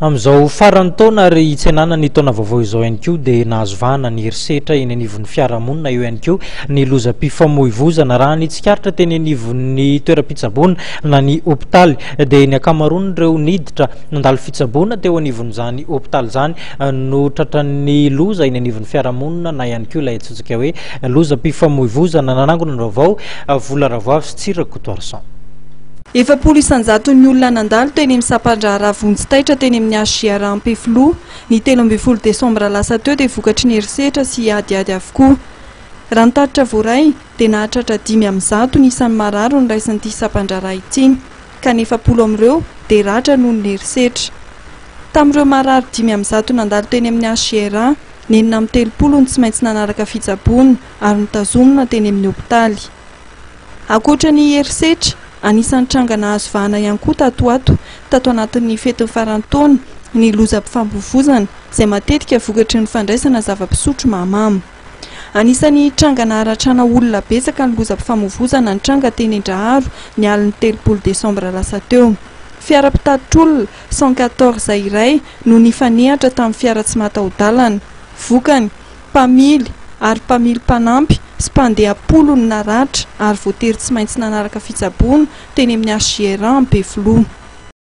Amin'izao farany taona ary itsenana ny taona vaovao izao ihany koa dia nahazo vahana ny herisetra eny anivon'ny fiarahamonina eo ihany koa ny lozam-pifamoivoizana raha ny tsikaritra teny anivon'ny toeram-pitsaboana na ny hôpitaly dia ny akamaroany ireo niditra nandalo fitsaboana teo anivon'izany hôpitaly izany no tratran'ny loza eny anivon'ny fiarahamonina na ihany koa ilay atsotsika hoe lozam-pifamoivoizana nanangona ny vaovao vola ravoavy sy Tsirakotoarsan. Efapolo isanjaton'ny olona nandalo teny amin'ny Sapandraharaha Vonjitaitra teny amin'ny Asiara Ampefilo ny 13 Desambra lasa teo dia vokatry ny herisetra sy adiady avokoa. Raha ny tatitra voaray dia nahatratra 5 ny isan'ny mararo ny raisin'ity Sapandraharaha ity, ka ny 70 amin'ireo dia ratra noho ny herisetra. Tamin'ireo mararo 5 nandalo teny amin'ny Asiara, ny 30 ny tsy maintsy nanaraka fitsaboana ary nitazomina teny amin'ny hôpitaly. Ankoatra ny herisetra, anisan'ny trangana azo vahana ihany koa tato anatin'ny fetin'ny farantaona ny lozam-pifamoivoizana izay matetika vokatry ny fandraisana zava-pisotro mahamamo. Anisan'ny trangana aratrana olona betsaka ny lozam-pifamoivoizana ny tranga teny Andraharo ny aliny 3 Desambra lasa teo. Fiara-pitatitr'olona 114 iray no nifanehatra tamin'ny fiara tsy mataho-dalana. Vokany mpamily ary mpamily mpanampy sy mpandeha 10 ny naratra ary voatery tsy maintsy nanaraka fitsaboana teny amin'ny Asiera Ampefilo.